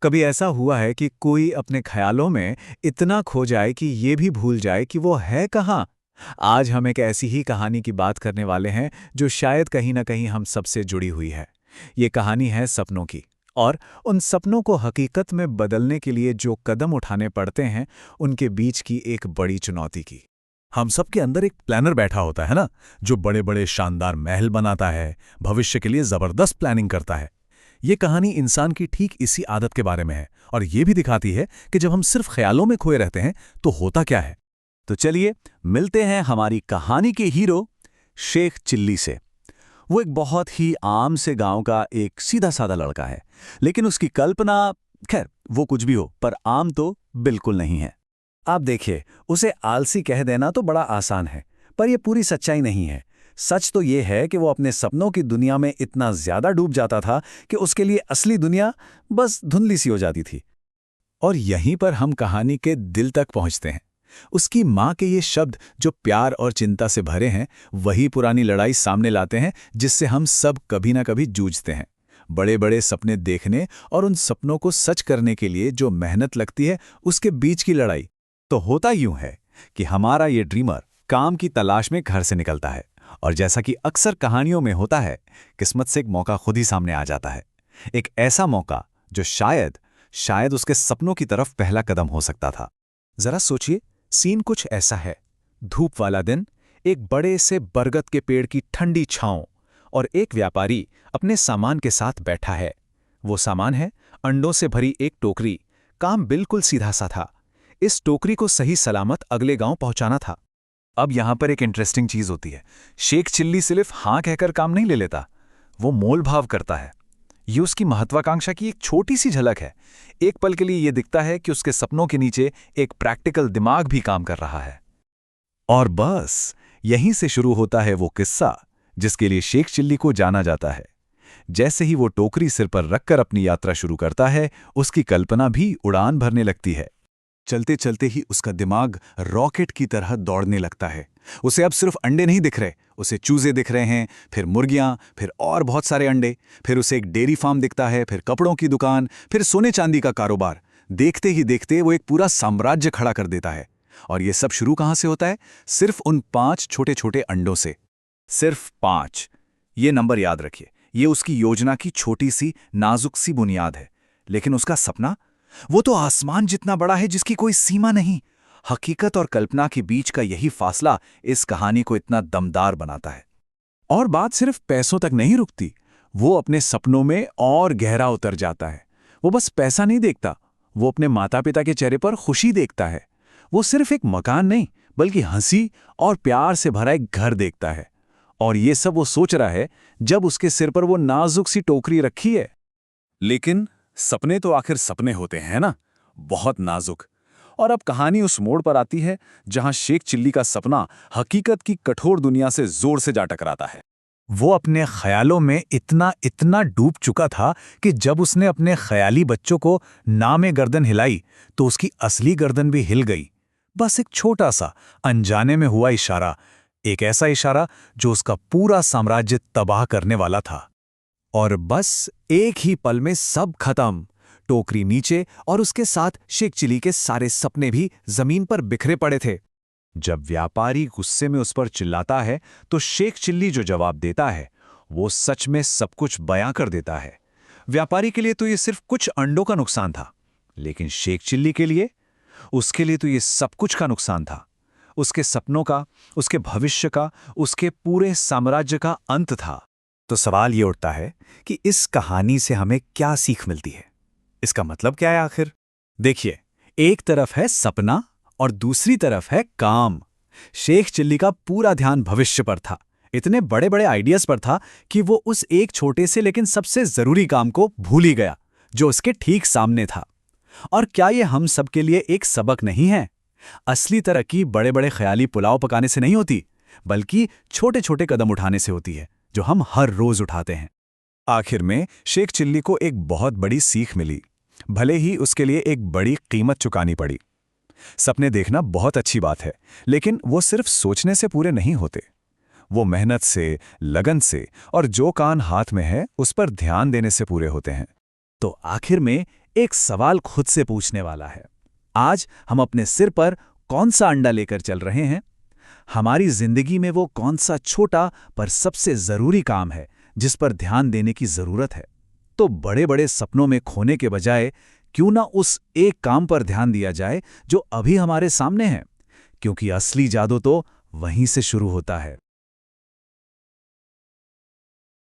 कभी ऐसा हुआ है कि कोई अपने ख्यालों में इतना खो जाए कि ये भी भूल जाए कि वो है कहाँ? आज हम एक ऐसी ही कहानी की बात करने वाले हैं जो शायद कहीं न कहीं हम सबसे जुड़ी हुई है। ये कहानी है सपनों की और उन सपनों को हकीकत में बदलने के लिए जो कदम उठाने पड़ते हैं, उनके बीच की एक बड़ी चुनौती की। हम सबके अंदर एक प्लानर बैठा होता है ना, जो बड़े बड़े शानदार महल बनाता है, भविष्य के लिए जबरदस्त प्लानिंग करता है। ये कहानी इंसान की ठीक इसी आदत के बारे में है और ये भी दिखाती है कि जब हम सिर्फ ख्यालों में खोए रहते हैं तो होता क्या है। तो चलिए मिलते हैं हमारी कहानी के हीरो शेख चिल्ली से। वो एक बहुत ही आम से गांव का एक सीधा साधा लड़का है, लेकिन उसकी कल्पना, खैर वो कुछ भी हो, पर आम तो बिल्कुल नहीं है। आप देखिए, उसे आलसी कह देना तो बड़ा आसान है, पर यह पूरी सच्चाई नहीं है। सच तो ये है कि वो अपने सपनों की दुनिया में इतना ज्यादा डूब जाता था कि उसके लिए असली दुनिया बस धुंधली सी हो जाती थी। और यहीं पर हम कहानी के दिल तक पहुंचते हैं। उसकी माँ के ये शब्द जो प्यार और चिंता से भरे हैं, वही पुरानी लड़ाई सामने लाते हैं जिससे हम सब कभी ना कभी जूझते हैं। बड़े बड़े सपने देखने और उन सपनों को सच करने के लिए जो मेहनत लगती है, उसके बीच की लड़ाई। तो होता यूं है कि हमारा ये ड्रीमर काम की तलाश में घर से निकलता है, और जैसा कि अक्सर कहानियों में होता है, किस्मत से एक मौका खुद ही सामने आ जाता है। एक ऐसा मौका जो शायद उसके सपनों की तरफ पहला कदम हो सकता था। जरा सोचिए, सीन कुछ ऐसा है। धूप वाला दिन, एक बड़े से बरगद के पेड़ की ठंडी छांव, और एक व्यापारी अपने सामान के साथ बैठा है। वो सामान है अंडों से भरी एक टोकरी। काम बिल्कुल सीधा सा था। इस टोकरी को सही सलामत अगले गांव पहुंचाना था। अब यहां पर एक इंटरेस्टिंग चीज होती है। शेख चिल्ली सिर्फ हां कहकर काम नहीं ले लेता, वो मोल भाव करता है। ये उसकी महत्वाकांक्षा की एक छोटी सी झलक है। एक पल के लिए यह दिखता है कि उसके सपनों के नीचे एक प्रैक्टिकल दिमाग भी काम कर रहा है। और बस यहीं से शुरू होता है वो किस्सा जिसके लिए शेख चिल्ली को जाना जाता है। जैसे ही वो टोकरी सिर पर रखकर अपनी यात्रा शुरू करता है, उसकी कल्पना भी उड़ान भरने लगती है। चलते चलते ही उसका दिमाग रॉकेट की तरह दौड़ने लगता है। उसे अब सिर्फ अंडे नहीं दिख रहे, उसे चूजे दिख रहे हैं, फिर मुर्गियां, फिर और बहुत सारे अंडे, फिर उसे एक डेयरी फार्म दिखता है, फिर कपड़ों की दुकान, फिर सोने चांदी का कारोबार। देखते ही देखते वो एक पूरा साम्राज्य खड़ा कर देता है। और ये सब शुरू कहां से होता है? सिर्फ उन 5 छोटे छोटे अंडों से। सिर्फ 5। ये नंबर याद रखिए। ये उसकी योजना की छोटी सी नाजुक सी बुनियाद है। लेकिन उसका सपना, वो तो आसमान जितना बड़ा है जिसकी कोई सीमा नहीं। हकीकत और कल्पना के बीच का यही फासला इस कहानी को इतना दमदार बनाता है। और बात सिर्फ पैसों तक नहीं रुकती। वो अपने सपनों में और गहरा उतर जाता है। वो बस पैसा नहीं देखता, वो अपने माता पिता के चेहरे पर खुशी देखता है। वो सिर्फ एक मकान नहीं, बल्कि हंसी और प्यार से भरा एक घर देखता है। और ये सब वो सोच रहा है जब उसके सिर पर वो नाजुक सी टोकरी रखी है। लेकिन सपने तो आखिर सपने होते हैं ना, बहुत नाजुक। और अब कहानी उस मोड़ पर आती है जहां शेख चिल्ली का सपना हकीकत की कठोर दुनिया से जोर से जा टकराता है। वो अपने ख्यालों में इतना डूब चुका था कि जब उसने अपने ख्याली बच्चों को नामे गर्दन हिलाई, तो उसकी असली गर्दन भी हिल गई। बस एक छोटा सा अनजाने में हुआ इशारा, एक ऐसा इशारा जो उसका पूरा साम्राज्य तबाह करने वाला था। और बस एक ही पल में सब खत्म। टोकरी नीचे और उसके साथ शेख चिल्ली के सारे सपने भी जमीन पर बिखरे पड़े थे। जब व्यापारी गुस्से में उस पर चिल्लाता है, तो शेख चिल्ली जो जवाब देता है, वो सच में सब कुछ बयां कर देता है। व्यापारी के लिए तो ये सिर्फ कुछ अंडों का नुकसान था, लेकिन शेख चिल्ली के लिए, उसके लिए तो ये सब कुछ का नुकसान था। उसके सपनों का, उसके भविष्य का, उसके पूरे साम्राज्य का अंत था। तो सवाल ये उठता है कि इस कहानी से हमें क्या सीख मिलती है? इसका मतलब क्या है आखिर? देखिए, एक तरफ है सपना और दूसरी तरफ है काम। शेख चिल्ली का पूरा ध्यान भविष्य पर था। इतने बड़े बड़े आइडियाज पर था कि वो उस एक छोटे से लेकिन सबसे जरूरी काम को भूल ही गया, जो उसके ठीक सामने था। और क्या ये हम सबके लिए एक सबक नहीं है? असली तरक्की बड़े बड़े ख्याली पुलाव पकाने से नहीं होती, बल्कि छोटे छोटे कदम उठाने से होती है, जो हम हर रोज उठाते हैं। आखिर में शेख चिल्ली को एक बहुत बड़ी सीख मिली, भले ही उसके लिए एक बड़ी कीमत चुकानी पड़ी। सपने देखना बहुत अच्छी बात है, लेकिन वो सिर्फ सोचने से पूरे नहीं होते। वो मेहनत से, लगन से और जो कान हाथ में है उस पर ध्यान देने से पूरे होते हैं। तो आखिर में एक सवाल खुद से पूछने वाला है। आज हम अपने सिर पर कौन सा अंडा लेकर चल रहे हैं? हमारी जिंदगी में वो कौन सा छोटा पर सबसे जरूरी काम है जिस पर ध्यान देने की जरूरत है? तो बड़े बड़े सपनों में खोने के बजाय क्यों ना उस एक काम पर ध्यान दिया जाए जो अभी हमारे सामने है, क्योंकि असली जादू तो वहीं से शुरू होता है।